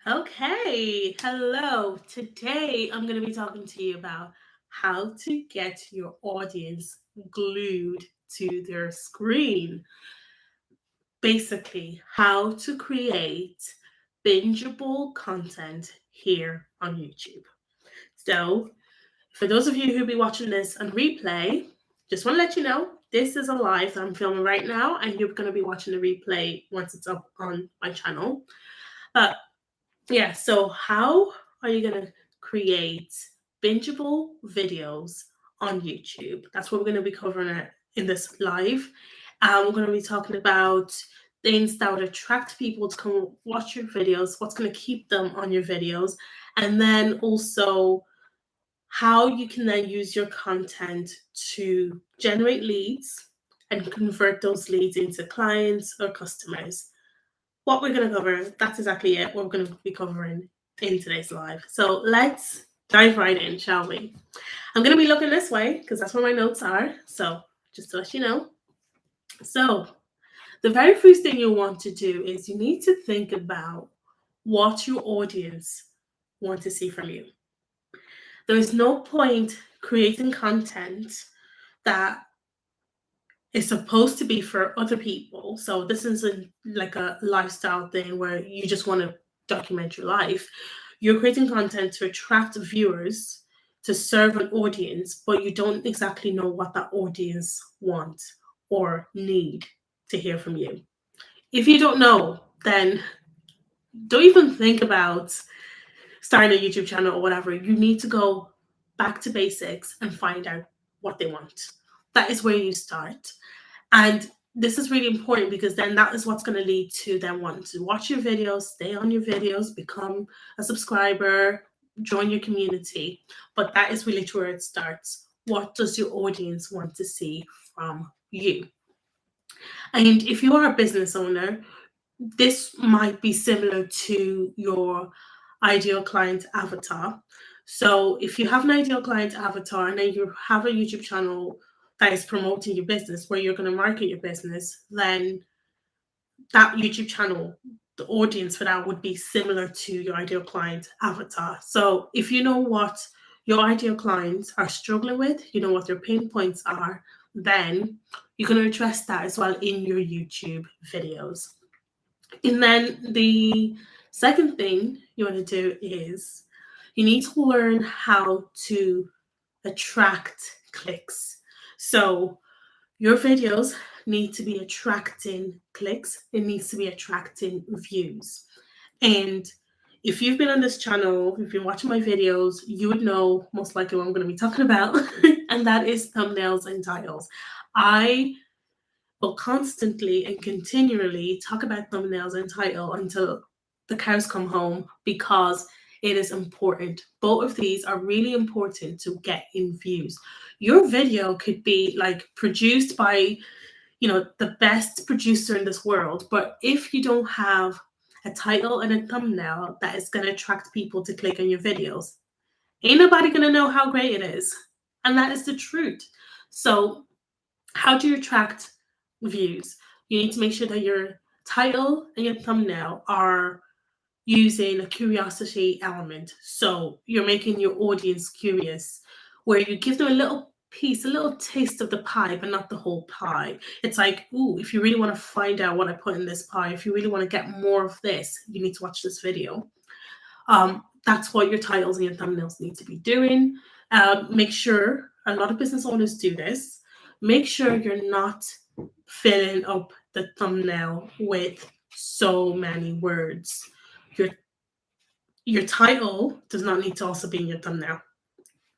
Okay, hello. Today I'm going to be talking to you about how to get your audience glued to their screen. Basically, how to create bingeable content here on YouTube. So, for those of you who be watching this on replay, just want to let you know this is a live that I'm filming right now, and you're going to be watching the replay once it's up on my channel. But yeah, so how are you going to create bingeable videos on YouTube? That's what we're going to be covering it in this live. We're going to be talking about things that would attract people to come watch your videos, what's going to keep them on your videos, and then also how you can then use your content to generate leads and convert those leads into clients or customers. What we're going to cover, that's exactly it, what we're going to be covering in today's live. So let's dive right in, shall we? I'm going to be looking this way because that's where my notes are. So just to let you know. So the very first thing you want to do is you need to think about what your audience want to see from you. There is no point creating content that is supposed to be for other people. So this isn't like a lifestyle thing where you just want to document your life. You're creating content to attract viewers, to serve an audience, but you don't exactly know what that audience want or need to hear from you. If you don't know, then don't even think about starting a YouTube channel or whatever. You need to go back to basics and find out what they want. That is where you start. And this is really important because then that is what's going to lead to them wanting to watch your videos, stay on your videos, become a subscriber, join your community. But that is really where it starts. What does your audience want to see from you? And if you are a business owner, this might be similar to your ideal client avatar. So if you have an ideal client avatar and then you have a YouTube channel that is promoting your business, where you're going to market your business, then that YouTube channel, the audience for that would be similar to your ideal client avatar. So if you know what your ideal clients are struggling with, you know what their pain points are, then you're going to address that as well in your YouTube videos. And then the second thing you want to do is you need to learn how to attract clicks. So your videos need to be attracting clicks, it needs to be attracting views. And if you've been on this channel, if you've been watching my videos, you would know most likely what I'm going to be talking about, and that is thumbnails and titles. I will constantly and continually talk about thumbnails and title until the cows come home because it is important. Both of these are really important to get in views. Your video could be like produced by, the best producer in this world, but if you don't have a title and a thumbnail that is going to attract people to click on your videos, ain't nobody going to know how great it is. And that is the truth. So, how do you attract views? You need to make sure that your title and your thumbnail are using a curiosity element. So you're making your audience curious, where you give them a little piece, a little taste of the pie, but not the whole pie. It's like, ooh, if you really want to find out what I put in this pie, if you really want to get more of this, you need to watch this video. That's what your titles and your thumbnails need to be doing. Make sure, a lot of business owners do this, make sure you're not filling up the thumbnail with so many words. Your title does not need to also be in your thumbnail.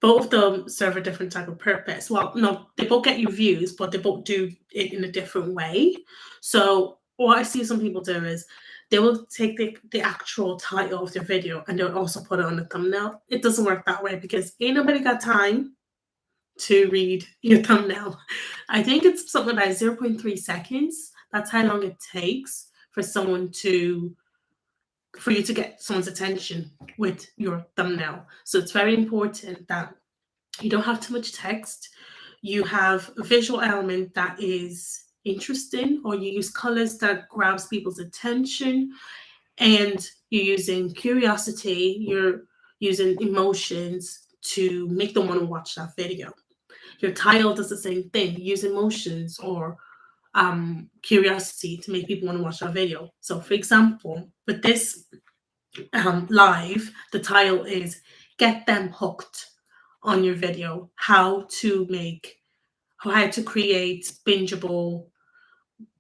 Both of them serve a different type of purpose. Well, no, they both get you views, but they both do it in a different way. So what I see some people do is they will take the actual title of their video and they'll also put it on the thumbnail. It doesn't work that way because ain't nobody got time to read your thumbnail. I think it's something like 0.3 seconds. That's how long it takes for you to get someone's attention with your thumbnail. So it's very important that you don't have too much text. You have a visual element that is interesting, or you use colors that grabs people's attention, and you're using curiosity, you're using emotions to make them want to watch that video. Your title does the same thing. Use emotions or curiosity to make people want to watch that video. So, for example, with this live, the title is "Get Them Hooked" on your video. How to create bingeable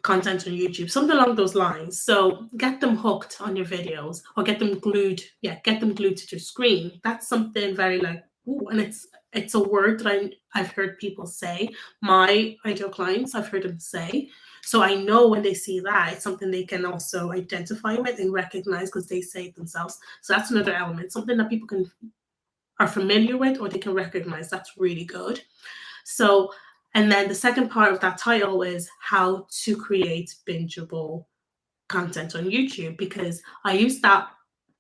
content on YouTube, something along those lines. So get them hooked on your videos, or get them glued. Yeah, get them glued to your screen. That's something very like, ooh, and it's a word that I've heard people say. My ideal clients, I've heard them say. So I know when they see that, it's something they can also identify with and recognize because they say it themselves. So that's another element, something that people are familiar with or they can recognize. That's really good. So, and then the second part of that title is how to create bingeable content on YouTube, because I use that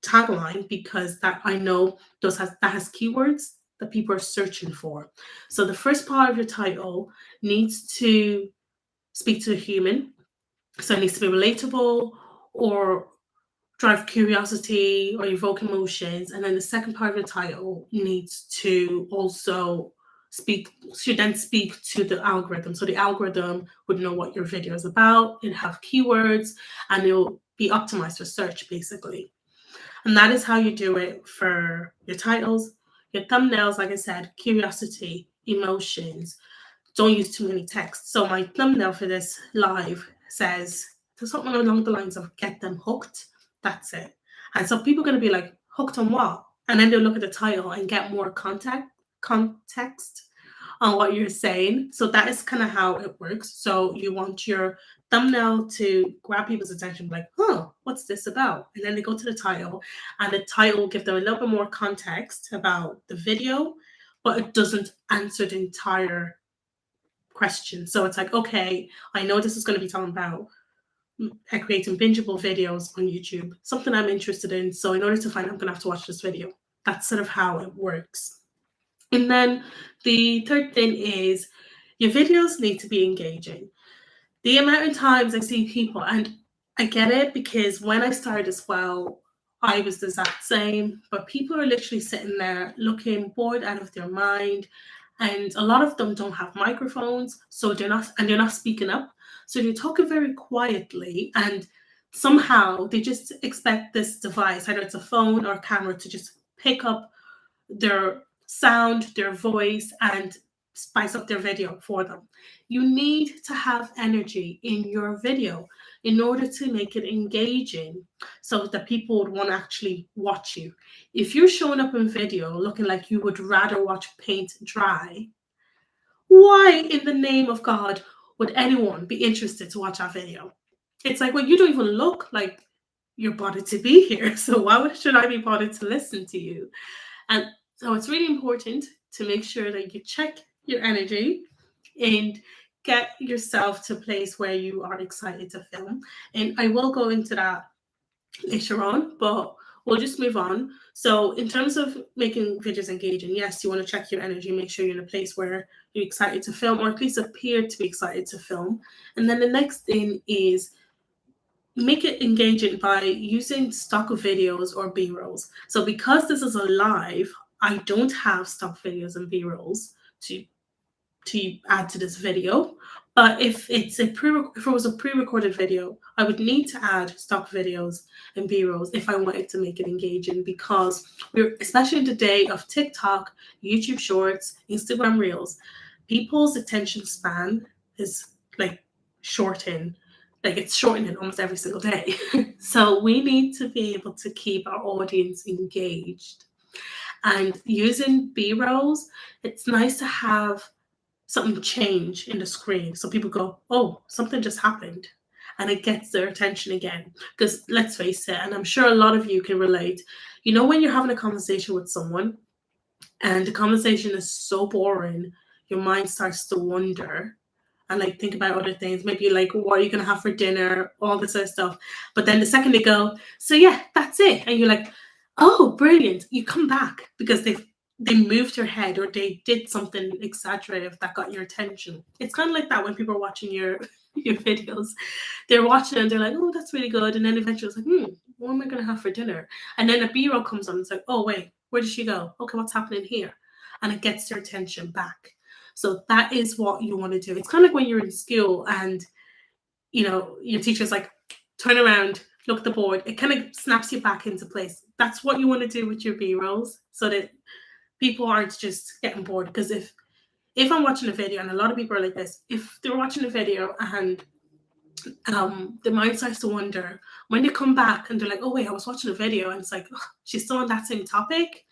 tagline because that I know that has keywords that people are searching for. So the first part of your title needs to speak to a human. So it needs to be relatable or drive curiosity or evoke emotions. And then the second part of the title needs to also should then speak to the algorithm. So the algorithm would know what your video is about, it'll have keywords, and it'll be optimized for search basically. And that is how you do it for your titles. Your thumbnails, like I said, curiosity, emotions. Don't use too many texts. So my thumbnail for this live says something along the lines of "Get them hooked." That's it. And so people are going to be like, hooked on what? And then they'll look at the title and get more context on what you're saying. So that is kind of how it works. So you want your thumbnail to grab people's attention, like, oh, what's this about? And then they go to the title, and the title will give them a little bit more context about the video, but it doesn't answer the entire question. So it's like, okay, I know this is going to be talking about creating bingeable videos on YouTube, something I'm interested in. So in order to find, I'm going to have to watch this video. That's sort of how it works. And then the third thing is your videos need to be engaging. The amount of times I see people, and I get it because when I started as well, I was the exact same, but people are literally sitting there looking bored out of their mind. And a lot of them don't have microphones, so they're not speaking up. So they're talking very quietly, and somehow they just expect this device, either it's a phone or a camera, to just pick up their sound, their voice, and spice up their video for them. You need to have energy in your video in order to make it engaging so that people would want to actually watch you. If you're showing up in video looking like you would rather watch paint dry, why in the name of God would anyone be interested to watch that video? It's like, well, you don't even look like you're bothered to be here. So why should I be bothered to listen to you? And so it's really important to make sure that you check your energy and get yourself to a place where you are excited to film. And I will go into that later on, but we'll just move on. So in terms of making videos engaging, yes, you want to check your energy, make sure you're in a place where you're excited to film, or at least appear to be excited to film. And then the next thing is make it engaging by using stock videos or B-rolls. So because this is a live, I don't have stock videos and B-rolls to add to this video. But if it was a pre-recorded video, I would need to add stock videos and B-rolls if I wanted to make it engaging, because especially in the day of TikTok, YouTube Shorts, Instagram Reels, people's attention span is like shortened. Like it's shortening almost every single day. So we need to be able to keep our audience engaged. And using B-rolls, it's nice to have something change in the screen so people go, oh, something just happened, and it gets their attention again. Because let's face it, and I'm sure a lot of you can relate, when you're having a conversation with someone and the conversation is so boring, your mind starts to wander and like think about other things, maybe like what are you gonna have for dinner, all this other stuff. But then the second they go, so yeah, that's it, and you're like, oh, brilliant, you come back because they moved your head or they did something exaggerative that got your attention. It's kind of like that when people are watching your videos. They're watching and they're like, oh, that's really good. And then eventually it's like, what am I going to have for dinner? And then a B-roll comes on. It's like, oh, wait, where did she go? Okay, what's happening here? And it gets their attention back. So that is what you want to do. It's kind of like when you're in school and, your teacher's like, turn around, look at the board. It kind of snaps you back into place. That's what you want to do with your B-rolls so that people aren't just getting bored. Because if I'm watching a video, and a lot of people are like this, if they're watching a video and the mind starts to wonder, when they come back and they're like, oh wait, I was watching a video and it's like, oh, she's still on that same topic,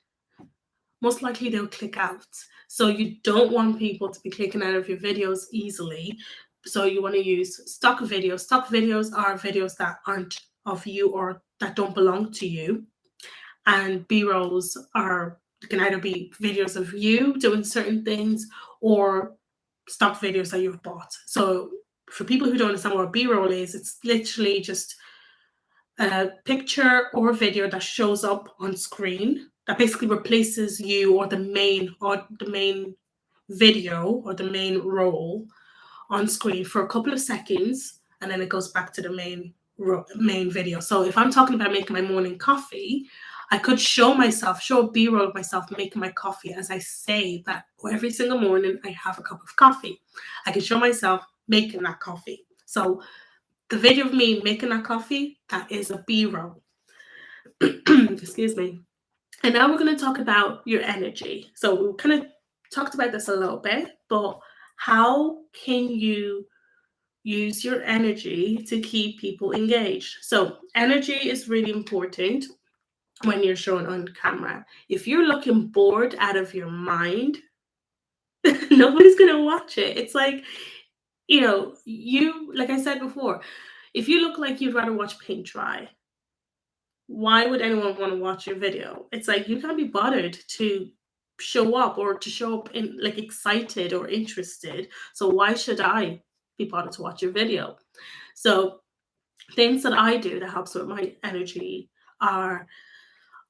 most likely they'll click out. So you don't want people to be clicking out of your videos easily. So you want to use stock videos. Stock videos are videos that aren't of you or that don't belong to you. And B-rolls can either be videos of you doing certain things or stock videos that you've bought. So for people who don't understand what a B-roll is, it's literally just a picture or video that shows up on screen that basically replaces you or the main video or the main role on screen for a couple of seconds, and then it goes back to the main video. So if I'm talking about making my morning coffee, I could show a B-roll of myself making my coffee as I say that every single morning I have a cup of coffee. I can show myself making that coffee. So the video of me making that coffee, that is a B-roll. Excuse me. And now we're going to talk about your energy. So we kind of talked about this a little bit, but how can you use your energy to keep people engaged? So energy is really important when you're shown on camera. If you're looking bored out of your mind, nobody's going to watch it. It's like, like I said before, if you look like you'd rather watch paint dry, why would anyone want to watch your video? It's like you can't be bothered to show up in like excited or interested. So why should I be bothered to watch your video? So things that I do that helps with my energy are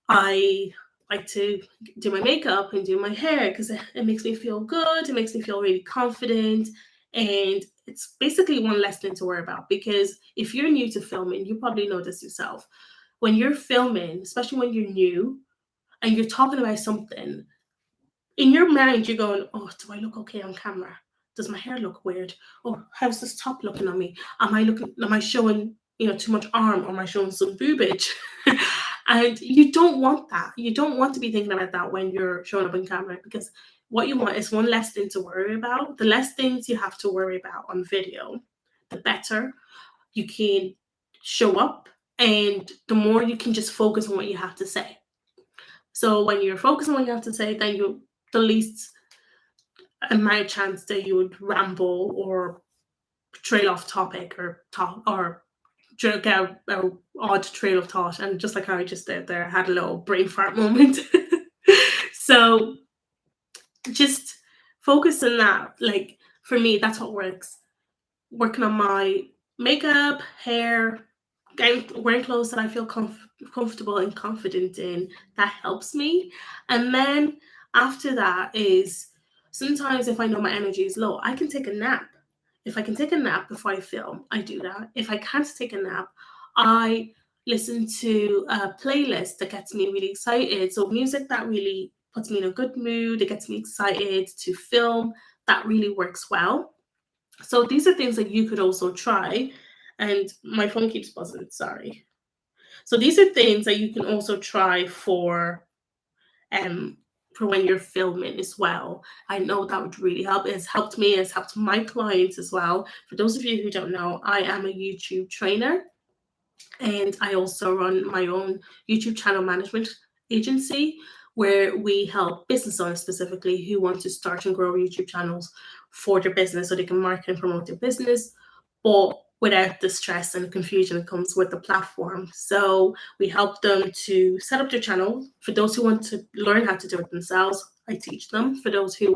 I like to do my makeup and do my hair because it makes me feel good. It makes me feel really confident. And it's basically one less thing to worry about, because if you're new to filming, you probably know this yourself. When you're filming, especially when you're new and you're talking about something, in your mind, you're going, oh, do I look okay on camera? Does my hair look weird? Oh, how's this top looking on me? Am I showing, too much arm, or am I showing some boobage? And you don't want that. You don't want to be thinking about that when you're showing up on camera, because what you want is one less thing to worry about. The less things you have to worry about on video, the better you can show up, and the more you can just focus on what you have to say. So when you're focused on what you have to say, then the least amount of chance that you would ramble or trail off topic or get an odd trail of thought. And just like how I just did there, I had a little brain fart moment. So just focus on that. Like for me, that's what works. Working on my makeup, hair, wearing clothes that I feel comfortable and confident in, that helps me. And then after that is, sometimes if I know my energy is low, I can take a nap. If I can take a nap before I film, I do that. If I can't take a nap, I listen to a playlist that gets me really excited. So music that really puts me in a good mood, it gets me excited to film, that really works well. So these are things that you could also try. And my phone keeps buzzing, sorry. So these are things that you can also try for when you're filming as well. I know that would really help. It's helped me, it's helped my clients as well. For those of you who don't know, I am a YouTube trainer, and I also run my own YouTube channel management agency, where we help business owners specifically who want to start and grow YouTube channels for their business so they can market and promote their business, but without the stress and confusion that comes with the platform. So we help them to set up their channel. For those who want to learn how to do it themselves, I teach them. For those who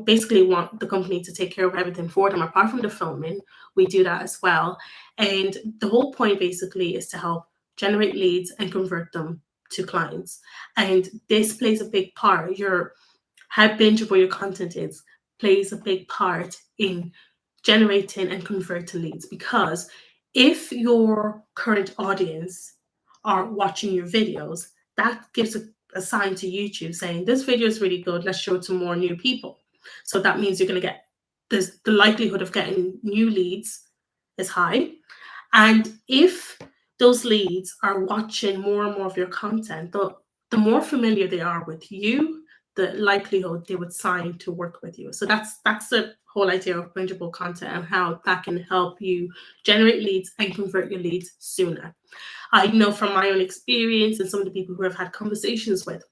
basically want the company to take care of everything for them, apart from the filming, we do that as well. And the whole point basically is to help generate leads and convert them to clients. And this plays a big part. How bingeable your content is plays a big part in generating and converting leads, because if your current audience are watching your videos, that gives a sign to YouTube saying this video is really good, let's show it to more new people. So that means you're going to get the likelihood of getting new leads is high. And if those leads are watching more and more of your content, the more familiar they are with you, the likelihood they would sign to work with you. So that's the whole idea of bingeable content and how that can help you generate leads and convert your leads sooner. I know from my own experience and some of the people who I've had conversations with,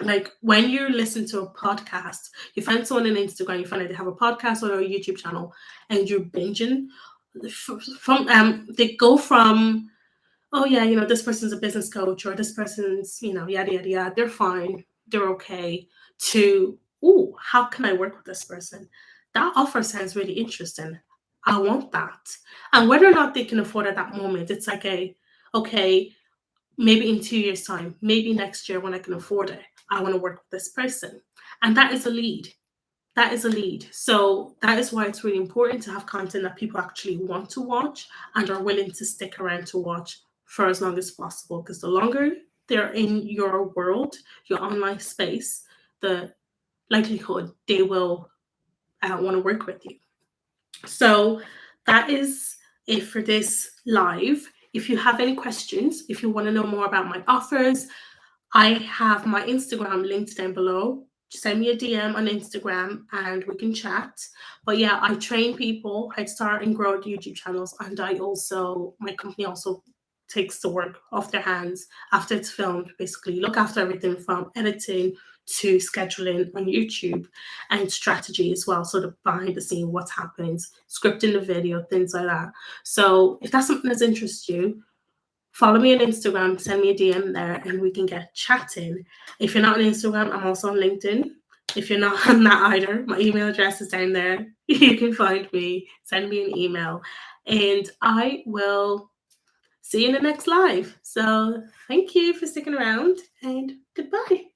like when you listen to a podcast, you find someone on Instagram, you find out they have a podcast or a YouTube channel, and you're binging from they go from, oh yeah, this person's a business coach, or this person's, yada yada yada, they're fine, they're okay, to, oh, how can I work with this person? That offer sounds really interesting. I want that. And whether or not they can afford at that moment, it's like okay, maybe in 2 years' time, maybe next year when I can afford it, I want to work with this person. And that is a lead. That is a lead. So that is why it's really important to have content that people actually want to watch and are willing to stick around to watch for as long as possible. Because the longer they're in your world, your online space, the likelihood they will want to work with you. So that is it for this live. If you have any questions, if you want to know more about my offers, I have my Instagram linked down below. Just send me a DM on Instagram and we can chat. But yeah, I train people how to start and grow YouTube channels. And my company also takes the work off their hands after it's filmed, basically look after everything from editing to scheduling on YouTube and strategy as well, sort of behind the scene, what's happening, scripting the video, things like that. So if that's something that interests you, follow me on Instagram, send me a DM there, and we can get chatting. If you're not on Instagram, I'm also on LinkedIn. If you're not on that either, my email address is down there. You can find me, send me an email, and I will see you in the next live. So thank you for sticking around, and goodbye.